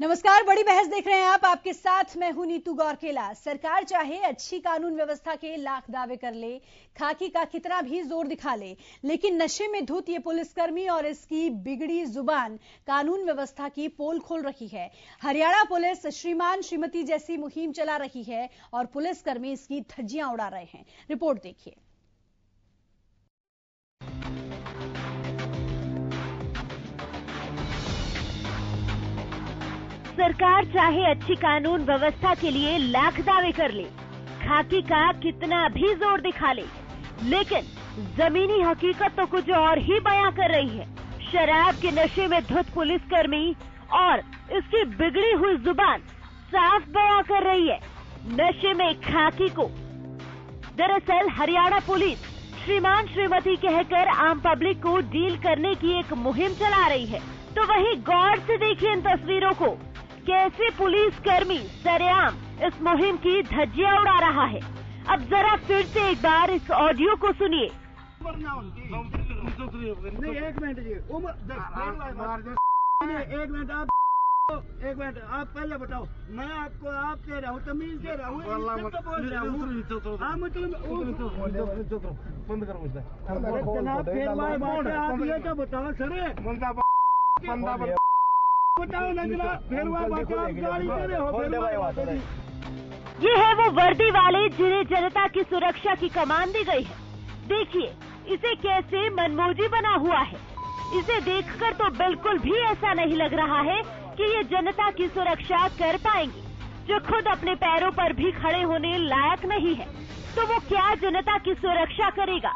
नमस्कार, बड़ी बहस देख रहे हैं आप। आपके साथ मैं हूं नीतू गौरकेला। सरकार चाहे अच्छी कानून व्यवस्था के लाख दावे कर ले, खाकी का कितना भी जोर दिखा ले, लेकिन नशे में धुत ये पुलिसकर्मी और इसकी बिगड़ी जुबान कानून व्यवस्था की पोल खोल रही है। हरियाणा पुलिस श्रीमान श्रीमती जैसी मुहिम चला रही है और पुलिसकर्मी इसकी धज्जियां उड़ा रहे हैं। रिपोर्ट देखिए। सरकार चाहे अच्छी कानून व्यवस्था के लिए लाख दावे कर ले, खाकी का कितना भी जोर दिखा ले, लेकिन जमीनी हकीकत तो कुछ और ही बयां कर रही है। शराब के नशे में धुत पुलिसकर्मी और इसकी बिगड़ी हुई जुबान साफ बयां कर रही है नशे में खाकी को। दरअसल हरियाणा पुलिस श्रीमान श्रीमती कहकर आम पब्लिक को डील करने की एक मुहिम चला रही है। तो वहीं गौर से देखिए इन तस्वीरों को, कैसे पुलिसकर्मी सरेआम इस मुहिम की धज्जियां उड़ा रहा है। अब जरा फिर से एक बार इस ऑडियो को सुनिए। एक मिनट आप पहले बताओ, मैं आपको आप कह रहा हूँ, तमीज दे रहा हूँ, बंद करो जनाब। आप ये तो बताओ सर, बताओ ना जनाब, फिर गाड़ी दे रहे हो। ये है वो वर्दी वाले जिन्हें जनता की सुरक्षा की कमान दी गई है। देखिए इसे कैसे मनमोजी बना हुआ है। इसे देखकर तो बिल्कुल भी ऐसा नहीं लग रहा है कि ये जनता की सुरक्षा कर पाएंगी, जो खुद अपने पैरों पर भी खड़े होने लायक नहीं है, तो वो क्या जनता की सुरक्षा करेगा।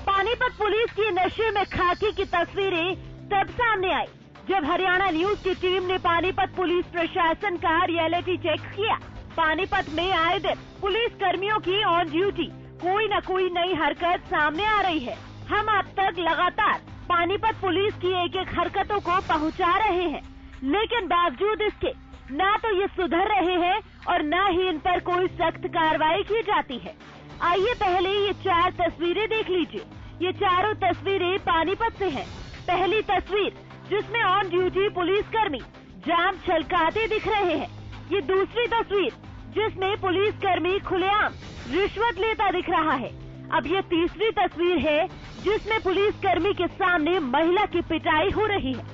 पानीपत पुलिस की नशे में खाकी की तस्वीरें तब सामने आई जब हरियाणा न्यूज की टीम ने पानीपत पुलिस प्रशासन का रियलिटी चेक किया। पानीपत में आए दिन पुलिस कर्मियों की ऑन ड्यूटी कोई न कोई नई हरकत सामने आ रही है। हम अब तक लगातार पानीपत पुलिस की एक एक हरकतों को पहुंचा रहे हैं, लेकिन बावजूद इसके न तो ये सुधर रहे हैं और न ही इन पर कोई सख्त कार्रवाई की जाती है। आइए पहले ये 4 तस्वीरें देख लीजिए। ये चारों तस्वीरें पानीपत से हैं। पहली तस्वीर जिसमें ऑन ड्यूटी पुलिसकर्मी जाम छलकाते दिख रहे हैं। ये दूसरी तस्वीर जिसमें पुलिसकर्मी खुलेआम रिश्वत लेता दिख रहा है। अब ये तीसरी तस्वीर है जिसमें पुलिसकर्मी के सामने महिला की पिटाई हो रही है,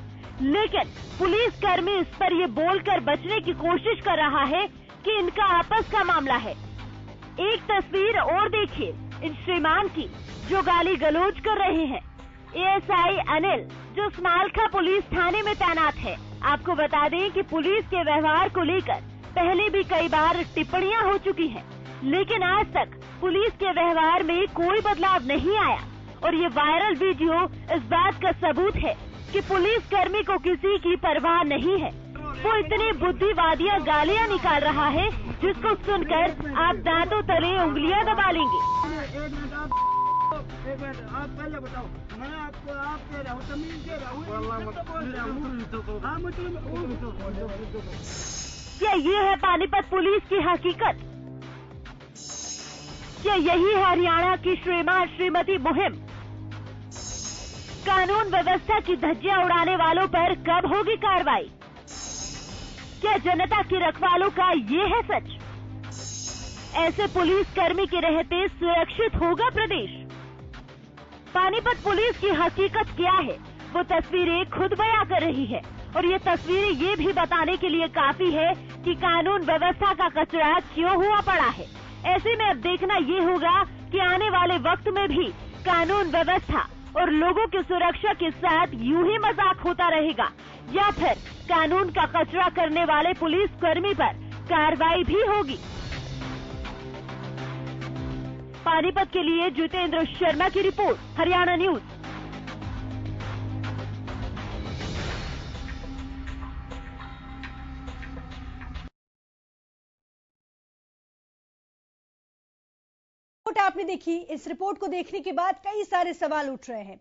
लेकिन पुलिसकर्मी इस पर ये बोलकर बचने की कोशिश कर रहा है कि इनका आपस का मामला है। एक तस्वीर और देखिए इन श्रीमान की जो गाली गलौज कर रहे हैं। एएसआई अनिल जो स्मालखा पुलिस थाने में तैनात है। आपको बता दें कि पुलिस के व्यवहार को लेकर पहले भी कई बार टिप्पणियां हो चुकी हैं, लेकिन आज तक पुलिस के व्यवहार में कोई बदलाव नहीं आया। और ये वायरल वीडियो इस बात का सबूत है कि पुलिस कर्मी को किसी की परवाह नहीं है। वो इतनी बुद्धिवादियां गालियां निकाल रहा है जिसको सुनकर आप दांतों तले उंगलियां दबा लेंगे। एक मिनट आप पहले बताओ, मैं आपको आप कह रहा हूँ, तमीज दे रहा हूँ। क्या ये है पानीपत पुलिस की हकीकत? क्या यही है हरियाणा की श्रीमान श्रीमती मुहिम? कानून व्यवस्था की धज्जियां उड़ाने वालों पर कब होगी कार्रवाई? क्या जनता के रखवालों का ये है सच? ऐसे पुलिसकर्मी के रहते सुरक्षित होगा प्रदेश? पानीपत पुलिस की हकीकत क्या है वो तस्वीरें खुद बयां कर रही है, और ये तस्वीरें ये भी बताने के लिए काफी है कि कानून व्यवस्था का कचरा क्यों हुआ पड़ा है। ऐसे में अब देखना ये होगा कि आने वाले वक्त में भी कानून व्यवस्था और लोगों की सुरक्षा के साथ यूं ही मजाक होता रहेगा, या फिर कानून का कचरा करने वाले पुलिसकर्मी पर कार्रवाई भी होगी। पानीपत के लिए जितेंद्र शर्मा की रिपोर्ट, हरियाणा न्यूज। आपने देखी। इस रिपोर्ट को देखने के बाद कई सारे सवाल उठ रहे हैं।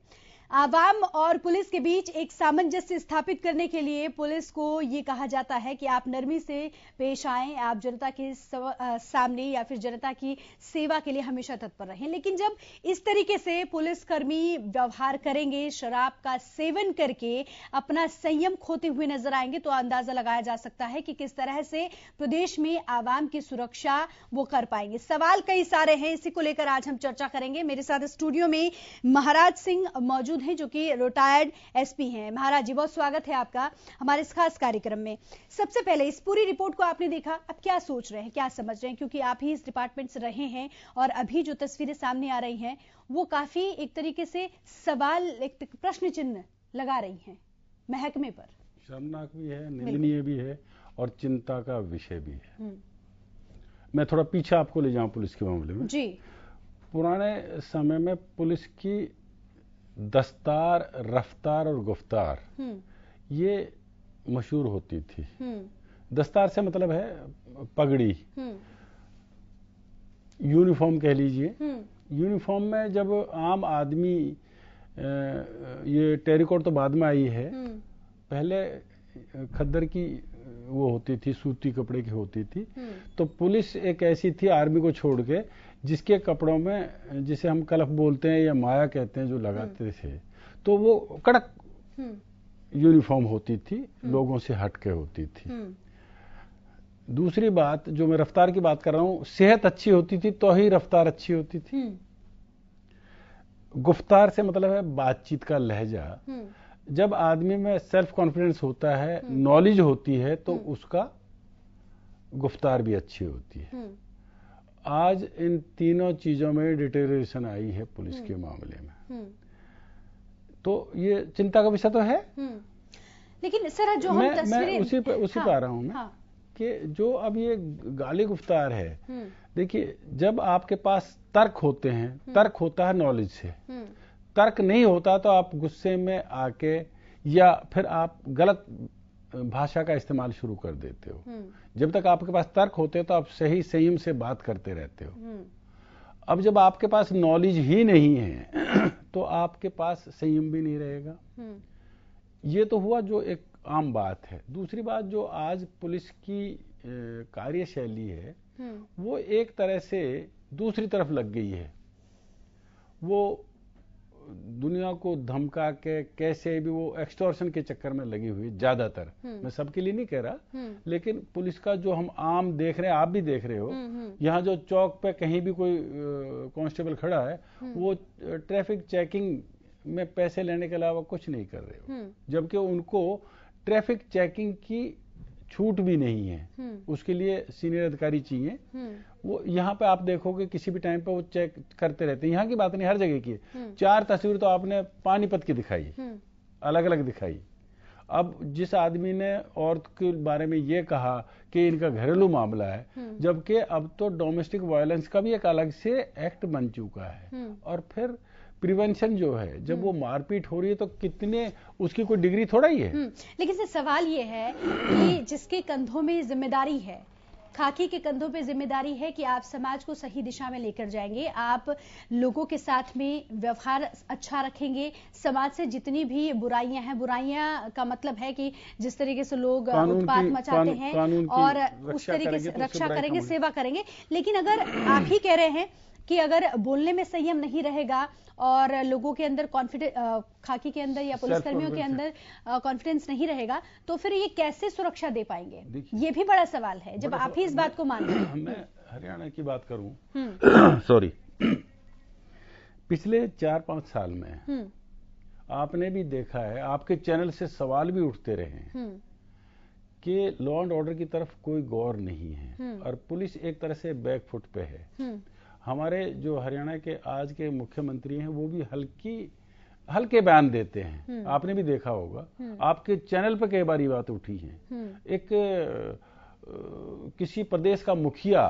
आवाम और पुलिस के बीच एक सामंजस्य स्थापित करने के लिए पुलिस को ये कहा जाता है कि आप नरमी से पेश आएं, आप जनता के सामने या फिर जनता की सेवा के लिए हमेशा तत्पर रहें। लेकिन जब इस तरीके से पुलिसकर्मी व्यवहार करेंगे, शराब का सेवन करके अपना संयम खोते हुए नजर आएंगे, तो अंदाजा लगाया जा सकता है कि किस तरह से प्रदेश में आवाम की सुरक्षा वो कर पाएंगे। सवाल कई सारे हैं, इसी को लेकर आज हम चर्चा करेंगे। मेरे साथ स्टूडियो में महाराज सिंह मौजूद हैं, जो कि रिटायर्ड एसपी हैं। महाराज जी, बहुत स्वागत है आपका हमारे इस खास कार्यक्रम में। सबसे पहले इस पूरी रिपोर्ट को आपने देखा, अब क्या सोच रहे हैं, क्या समझ रहे हैं, क्योंकि आप ही इस डिपार्टमेंट से रहे हैं और अभी जो तस्वीरें सामने आ रही हैं वो काफी एक तरीके से सवाल, एक प्रश्न चिन्ह लगा रही हैं महकमे पर। शर्मनाक भी है, निंदनीय भी है और चिंता का विषय भी है। मैं थोड़ा पीछे आपको ले जाऊं पुलिस के मामले में जी। पुराने समय में पुलिस की दस्तार, रफ्तार और गुफ्तार ये मशहूर होती थी। दस्तार से मतलब है पगड़ी, यूनिफॉर्म कह लीजिए। यूनिफॉर्म में जब आम आदमी, ये टेरिकॉट तो बाद में आई है, पहले खद्दर की वो होती थी, सूती कपड़े की होती थी। तो पुलिस एक ऐसी थी आर्मी को छोड़ के जिसके कपड़ों में, जिसे हम कलफ बोलते हैं या माया कहते हैं, जो लगाते थे, तो वो कड़क यूनिफॉर्म होती थी, लोगों से हटके होती थी। दूसरी बात, जो मैं रफ्तार की बात कर रहा हूं, सेहत अच्छी होती थी तो ही रफ्तार अच्छी होती थी। गुफ्तार से मतलब है बातचीत का लहजा। जब आदमी में सेल्फ कॉन्फिडेंस होता है, नॉलेज होती है, तो उसका गुफ्तार भी अच्छी होती है। आज इन तीनों चीजों में डिटेरियोरेशन आई है पुलिस के मामले में, तो ये चिंता का विषय तो है। लेकिन सर, जो हम तस्वीरें, मैं उसी पे आ रहा हूं मैं, कि जो अब ये गाली गुफ्तार है, देखिए जब आपके पास तर्क होते हैं, तर्क होता है नॉलेज से, तर्क नहीं होता तो आप गुस्से में आके या फिर आप गलत भाषा का इस्तेमाल शुरू कर देते हो। जब तक आपके पास तर्क होते तो आप सही संयम से बात करते रहते हो। अब जब आपके पास नॉलेज ही नहीं है तो आपके पास संयम भी नहीं रहेगा। ये तो हुआ जो एक आम बात है। दूसरी बात, जो आज पुलिस की कार्यशैली है वो एक तरह से दूसरी तरफ लग गई है। वो दुनिया को धमका के कैसे भी, वो एक्सटॉर्शन के चक्कर में लगी हुई ज्यादातर। मैं सबके लिए नहीं कह रहा, लेकिन पुलिस का जो हम आम देख रहे हैं, आप भी देख रहे हो, यहाँ जो चौक पे कहीं भी कोई कांस्टेबल खड़ा है, वो ट्रैफिक चेकिंग में पैसे लेने के अलावा कुछ नहीं कर रहे हो, जबकि उनको ट्रैफिक चेकिंग की छूट भी नहीं है। उसके लिए सीनियर अधिकारी चाहिए। वो यहाँ पे आप देखोगे किसी भी टाइम पे वो चेक करते रहते हैं। यहाँ की बात नहीं, हर जगह की है। 4 तस्वीर तो आपने पानीपत की दिखाई, अलग अलग दिखाई। अब जिस आदमी ने औरत के बारे में ये कहा कि इनका घरेलू मामला है, जबकि अब तो डोमेस्टिक वायलेंस का भी एक अलग से एक्ट बन चुका है। और फिर प्रिवेंशन जो है, जब वो मारपीट हो रही है तो कितने, उसकी कोई डिग्री थोड़ा ही है। लेकिन सर, सवाल ये है कि जिसके कंधों में जिम्मेदारी है, खाकी के कंधों पे जिम्मेदारी है कि आप समाज को सही दिशा में लेकर जाएंगे, आप लोगों के साथ में व्यवहार अच्छा रखेंगे, समाज से जितनी भी बुराइयां हैं, बुराइयां का मतलब है कि जिस तरीके से लोग उत्पात मचाते हैं और उस तरीके से रक्षा करेंगे, सेवा करेंगे। लेकिन अगर आप ही कह रहे हैं कि अगर बोलने में संयम नहीं रहेगा और लोगों के अंदर कॉन्फिडेंस, खाकी के अंदर या पुलिसकर्मियों के अंदर कॉन्फिडेंस नहीं रहेगा, तो फिर ये कैसे सुरक्षा दे पाएंगे? ये भी बड़ा सवाल है जब आप ही इस बात को मान रहे हैं। मैं हरियाणा की बात करूं, सॉरी, पिछले 4-5 साल में आपने भी देखा है, आपके चैनल से सवाल भी उठते रहे हैं कि लॉ एंड ऑर्डर की तरफ कोई गौर नहीं है और पुलिस एक तरह से बैकफुट पे है। हमारे जो हरियाणा के आज के मुख्यमंत्री हैं वो भी हल्के बयान देते हैं, आपने भी देखा होगा। आपके चैनल पे कई बार ये बात उठी है। एक किसी प्रदेश का मुखिया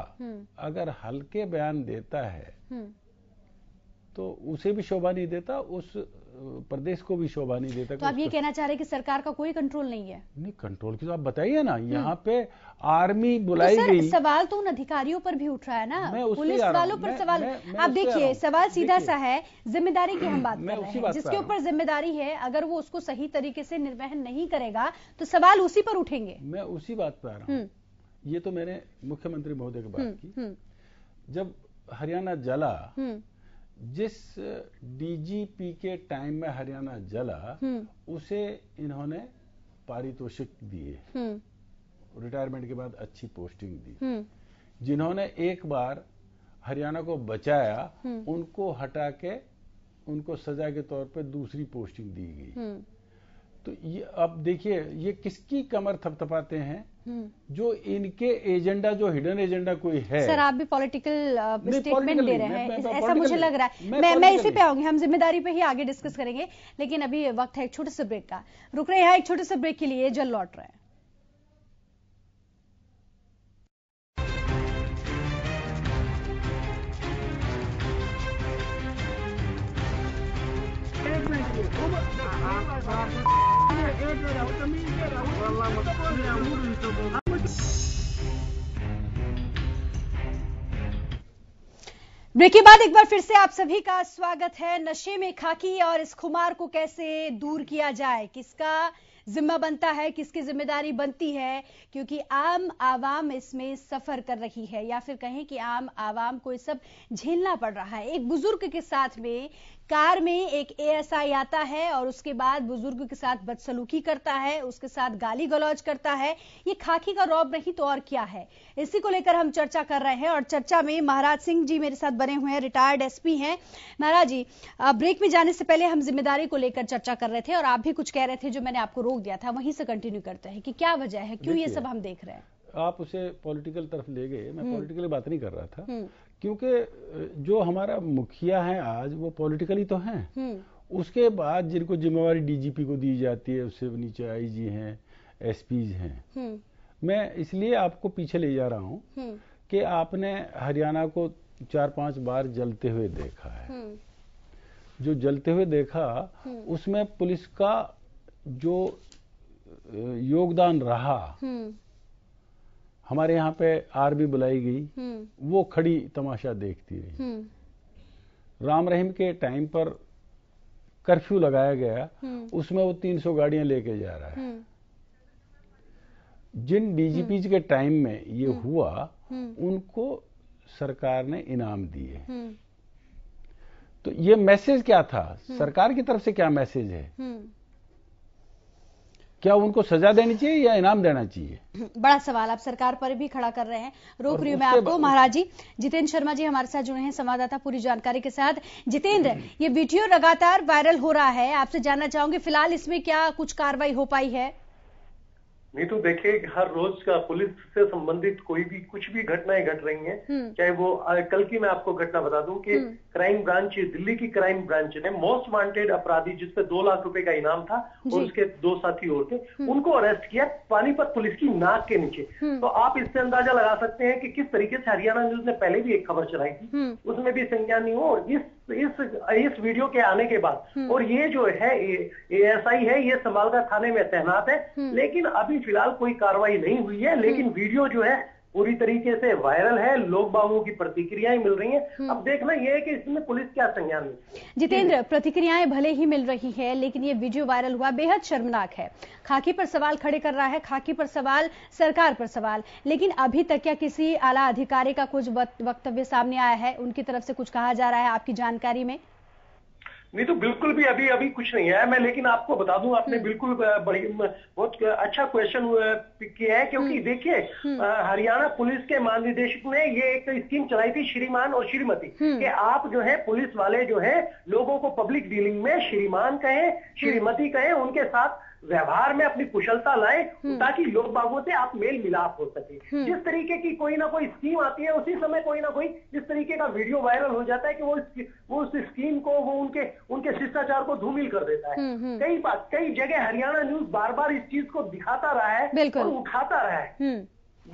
अगर हल्के बयान देता है तो उसे भी शोभा नहीं देता, उस प्रदेश को भी शोभा नहीं देता। तो आप ये कहना चाह रहे हैं कि सरकार का कोई कंट्रोल नहीं है? नहीं, कंट्रोल की तो आप बताइए ना। यहाँ पे आर्मी बुलाई गई। सवाल तो उन अधिकारियों पर भी उठ रहा है ना, पुलिस वालों पर सवाल। आप देखिए, सवाल सीधा सा है, जिम्मेदारी की हम बात कर रहे हैं, जिसके ऊपर जिम्मेदारी है, अगर वो उसको सही तरीके से निर्वहन नहीं करेगा तो सवाल उसी पर उठेंगे। मैं उसी बात पर आ रहा हूँ। ये तो मैंने मुख्यमंत्री महोदय की बात की। जब हरियाणा जला, जिस डीजीपी के टाइम में हरियाणा जला, उसे इन्होंने पारितोषिक दिए, रिटायरमेंट के बाद अच्छी पोस्टिंग दी। जिन्होंने एक बार हरियाणा को बचाया, उनको हटा के उनको सजा के तौर पे दूसरी पोस्टिंग दी गई। तो ये अब देखिए, ये किसकी कमर थपथपाते हैं? जो इनके एजेंडा, जो हिडन एजेंडा कोई है। सर, आप भी पॉलिटिकल स्टेटमेंट दे रहे हैं, ऐसा मुझे लग रहा है। मैं इसी पे आऊंगी, हम जिम्मेदारी पे ही आगे डिस्कस करेंगे, लेकिन अभी वक्त है एक छोटे से ब्रेक का। रुक रहे हैं एक छोटे से ब्रेक के लिए, जल्द लौट रहे हैं। ब्रेक के बाद एक बार फिर से आप सभी का स्वागत है। नशे में खाकी और इस खुमार को कैसे दूर किया जाए, किसका जिम्मा बनता है, किसकी जिम्मेदारी बनती है, क्योंकि आम आवाम इसमें सफर कर रही है, या फिर कहें कि आम आवाम को ये सब झेलना पड़ रहा है। एक बुजुर्ग के साथ में कार में एक एएसआई आता है और उसके बाद बुजुर्ग के साथ बदसलूकी करता है, उसके साथ गाली गलौज करता है। ये खाकी का रौब नहीं तो और क्या है? इसी को लेकर हम चर्चा कर रहे हैं और चर्चा में महाराज सिंह जी मेरे साथ बने हुए हैं, रिटायर्ड एसपी हैं। महाराज जी, ब्रेक में जाने से पहले हम जिम्मेदारी को लेकर चर्चा कर रहे थे और आप भी कुछ कह रहे थे जो मैंने आपको रोक दिया था, वहीं से कंटिन्यू करते हैं कि क्या वजह है, क्यों ये सब हम देख रहे हैं। आप उसे पॉलिटिकल तरफ ले गए, मैं पॉलिटिकली बात नहीं कर रहा था, क्योंकि जो हमारा मुखिया है आज, वो पॉलिटिकली तो हैं। उसके बाद जिनको जिम्मेवारी डीजीपी को दी जाती है, उससे नीचे आईजी हैं, एसपीज हैं। मैं इसलिए आपको पीछे ले जा रहा हूं कि आपने हरियाणा को 4-5 बार जलते हुए देखा है। जो जलते हुए देखा, उसमें पुलिस का जो योगदान रहा, हमारे यहाँ पे आर्मी बुलाई गई, वो खड़ी तमाशा देखती रही। राम रहीम के टाइम पर कर्फ्यू लगाया गया, उसमें वो 300 गाड़ियां लेके जा रहा है। जिन डीजीपी के टाइम में ये हुआ, उनको सरकार ने इनाम दिए। तो ये मैसेज क्या था? सरकार की तरफ से क्या मैसेज है? क्या उनको सजा देनी चाहिए या इनाम देना चाहिए? बड़ा सवाल आप सरकार पर भी खड़ा कर रहे हैं। रोक रही हूं मैं आपको। महाराज जी, जितेंद्र शर्मा जी हमारे साथ जुड़े हैं, संवाददाता, पूरी जानकारी के साथ। जितेंद्र, ये वीडियो लगातार वायरल हो रहा है, आपसे जानना चाहूंगी फिलहाल इसमें क्या कुछ कार्रवाई हो पाई है? नहीं तो देखिए, हर रोज का पुलिस से संबंधित कोई भी कुछ भी घटनाएं घट रही हैं, चाहे वो कल की मैं आपको घटना बता दूं कि क्राइम ब्रांच, दिल्ली की क्राइम ब्रांच ने मोस्ट वांटेड अपराधी जिसपे 2 लाख रुपए का इनाम था और उसके 2 साथी और थे, उनको अरेस्ट किया पानीपत पुलिस की नाक के नीचे। तो आप इससे अंदाजा लगा सकते हैं कि किस तरीके से हरियाणा न्यूज ने पहले भी एक खबर चलाई थी, उसमें भी संज्ञान नहीं हो। और इस वीडियो के आने के बाद, और ये जो है एएसआई है, ये संभालकर थाने में तैनात है, लेकिन अभी फिलहाल कोई कार्रवाई नहीं हुई है। लेकिन वीडियो जो है पूरी तरीके से वायरल है, लोग बागों की प्रतिक्रियाएं मिल रही हैं। अब देखना यह है कि इसमें पुलिस क्या संज्ञान लेती है। जितेंद्र, प्रतिक्रियाएं भले ही मिल रही है, लेकिन ये वीडियो वायरल हुआ बेहद शर्मनाक है। खाकी पर सवाल खड़े कर रहा है, खाकी पर सवाल, सरकार पर सवाल, लेकिन अभी तक क्या किसी आला अधिकारी का कुछ वक्तव्य सामने आया है, उनकी तरफ से कुछ कहा जा रहा है आपकी जानकारी में? नहीं तो बिल्कुल भी अभी कुछ नहीं है। मैं लेकिन आपको बता दूं, आपने बिल्कुल बहुत अच्छा क्वेश्चन किया है, क्योंकि देखिए हरियाणा पुलिस के महानिदेशक ने ये एक स्कीम चलाई थी, श्रीमान और श्रीमती, कि आप जो है पुलिस वाले जो है लोगों को पब्लिक डीलिंग में श्रीमान कहें, श्रीमती कहें, उनके साथ व्यवहार में अपनी कुशलता लाएं, ताकि लोग बागों से आप मेल मिलाप हो सके। जिस तरीके की कोई ना कोई स्कीम आती है, उसी समय कोई ना कोई इस तरीके का वीडियो वायरल हो जाता है कि वो उस स्कीम को, वो उनके शिष्टाचार को धूमिल कर देता है। कई जगह हरियाणा न्यूज बार बार इस चीज को दिखाता रहा है और उठाता रहा है।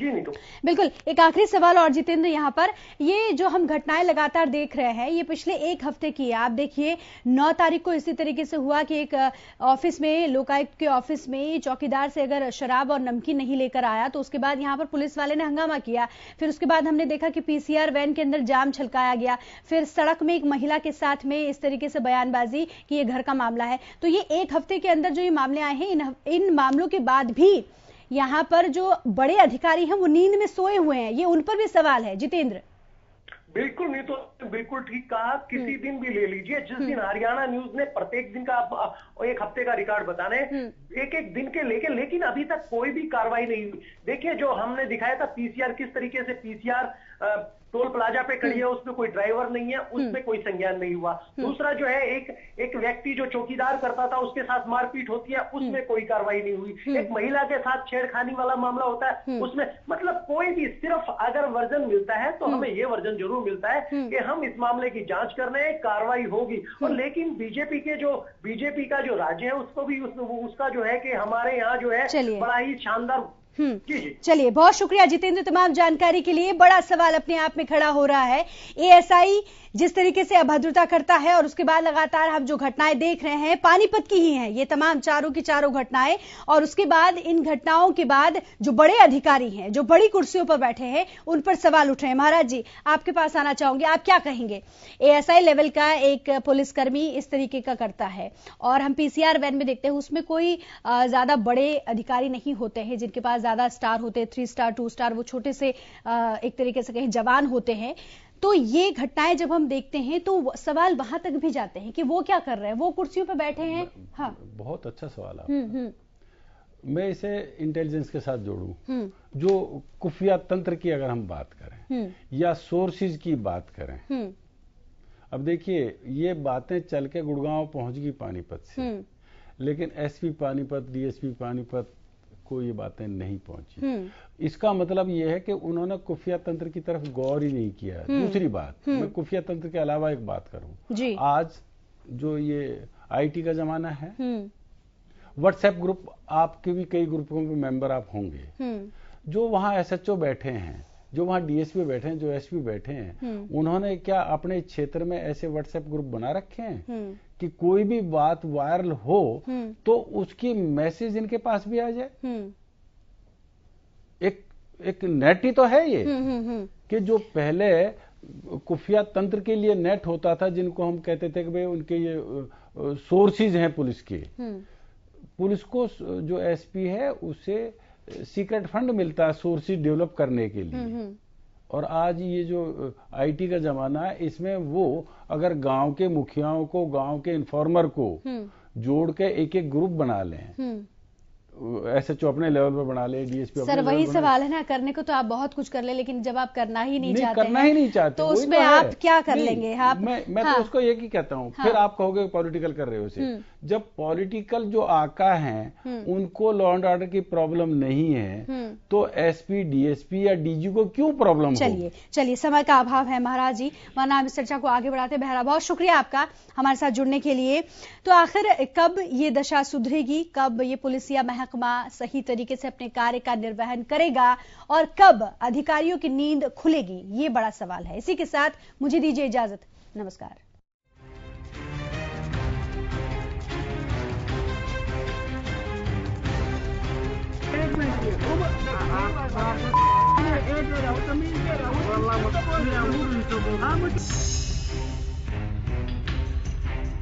जी नहीं तो बिल्कुल। एक आखिरी सवाल और जितेंद्र, यहाँ पर ये जो हम घटनाएं लगातार देख रहे हैं ये पिछले एक हफ्ते की है। आप देखिए 9 तारीख को इसी तरीके से हुआ कि एक ऑफिस में, लोकायुक्त के ऑफिस में चौकीदार से अगर शराब और नमकीन नहीं लेकर आया तो उसके बाद यहाँ पर पुलिस वाले ने हंगामा किया। फिर उसके बाद हमने देखा कि पीसीआर वैन के अंदर जाम छलकाया गया। फिर सड़क में एक महिला के साथ में इस तरीके से बयानबाजी कि ये घर का मामला है। तो ये एक हफ्ते के अंदर जो ये मामले आए हैं, इन मामलों के बाद भी यहाँ पर जो बड़े अधिकारी हैं वो नींद में सोए हुए हैं, ये उन पर भी सवाल है जितेंद्र। बिल्कुल नहीं तो बिल्कुल ठीक कहा। किसी दिन भी ले लीजिए, जिस दिन हरियाणा न्यूज ने प्रत्येक दिन का एक हफ्ते का रिकॉर्ड बताने, एक एक दिन के लेके, लेकिन अभी तक कोई भी कार्रवाई नहीं हुई। देखिए जो हमने दिखाया था पीसीआर, किस तरीके से पीसीआर टोल प्लाजा पे खड़ी है, उसमें कोई ड्राइवर नहीं है, उसमें कोई संज्ञान नहीं हुआ। दूसरा जो है एक व्यक्ति जो चौकीदार करता था उसके साथ मारपीट होती है, उसमें कोई कार्रवाई नहीं हुई। एक महिला के साथ छेड़खानी वाला मामला होता है, उसमें मतलब कोई भी, सिर्फ अगर वर्जन मिलता है तो हमें ये वर्जन जरूर मिलता है कि हम इस मामले की जांच कर रहे हैं, कार्रवाई होगी। और लेकिन बीजेपी का जो राज्य है उसको भी उसका जो है कि हमारे यहाँ जो है बड़ा ही शानदार। चलिए, बहुत शुक्रिया जितेंद्र तमाम जानकारी के लिए। बड़ा सवाल अपने आप में खड़ा हो रहा है, एएसआई जिस तरीके से अभद्रता करता है और उसके बाद लगातार हम जो घटनाएं देख रहे हैं पानीपत की ही हैं ये तमाम चारों की चारों घटनाएं, और उसके बाद इन घटनाओं के बाद जो बड़े अधिकारी हैं, जो बड़ी कुर्सियों पर बैठे हैं, उन पर सवाल उठ रहे हैं। महाराज जी, आपके पास आना चाहूंगे, आप क्या कहेंगे? एएसआई लेवल का एक पुलिसकर्मी इस तरीके का करता है और हम पीसीआर वैन में देखते हैं उसमें कोई ज्यादा बड़े अधिकारी नहीं होते हैं जिनके पास ज्यादा स्टार होते हैं, 3 स्टार 2 स्टार, वो छोटे से एक तरीके से कहीं जवान होते हैं। तो ये घटनाएं जब हम देखते हैं तो सवाल वहां तक भी जाते हैं कि वो क्या कर रहे हैं, वो कुर्सियों पर बैठे हैं। हाँ, बहुत अच्छा सवाल है। मैं इसे इंटेलिजेंस के साथ जोड़ूं, जो खुफिया तंत्र की अगर हम बात करें या सोर्सेज की बात करें, अब देखिए ये बातें चल के गुड़गांव पहुंच गई पानीपत से, लेकिन एसपी पानीपत, डीएसपी पानीपत को ये बातें नहीं पहुंची। इसका मतलब ये है कि उन्होंने खुफिया तंत्र की तरफ गौर ही नहीं किया। दूसरी बात, मैं खुफिया तंत्र के अलावा एक बात करूं, आज जो ये आईटी का जमाना है, व्हाट्सएप ग्रुप, आपके भी कई ग्रुपों में मेंबर आप होंगे, जो वहां एसएचओ बैठे हैं, जो वहां डीएसपी बैठे हैं, जो एसपी बैठे हैं, उन्होंने क्या अपने क्षेत्र में ऐसे व्हाट्सएप ग्रुप बना रखे हैं कि कोई भी बात वायरल हो तो उसकी मैसेज इनके पास भी आ जाए? एक नेट ही तो है ये, कि जो पहले खुफिया तंत्र के लिए नेट होता था, जिनको हम कहते थे कि भाई उनके ये सोर्सेज हैं पुलिस के, पुलिस को जो एसपी है उसे सीक्रेट फंड मिलता है सोर्सेज डेवलप करने के लिए। और आज ये जो आईटी का जमाना है, इसमें वो अगर गांव के मुखियाओं को, गांव के इन्फॉर्मर को जोड़ के एक एक ग्रुप बना लें, एसएचओ अपने लेवल पर बना ले, डीएसपी सर वही सवाल है ना, करने को तो आप बहुत कुछ कर ले, लेकिन जब आप करना ही नहीं चाहते तो उसमें आप क्या कर लेंगे? मैं तो उसको एक ही कहता हूँ। फिर आप कहोगे पॉलिटिकल कर रहे हो उसे। जब पॉलिटिकल जो आका हैं उनको लॉ एंड ऑर्डर की प्रॉब्लम नहीं है तो एसपी, डीएसपी या डीजी को क्यों प्रॉब्लम? चलिए समय का अभाव है महाराज जी, वरना हम इस चर्चा को आगे बढ़ाते। बहरा बहुत शुक्रिया आपका हमारे साथ जुड़ने के लिए। तो आखिर कब ये दशा सुधरेगी, कब ये पुलिसिया महकमा सही तरीके से अपने कार्य का निर्वहन करेगा और कब अधिकारियों की नींद खुलेगी, ये बड़ा सवाल है। इसी के साथ मुझे दीजिए इजाजत, नमस्कार। एक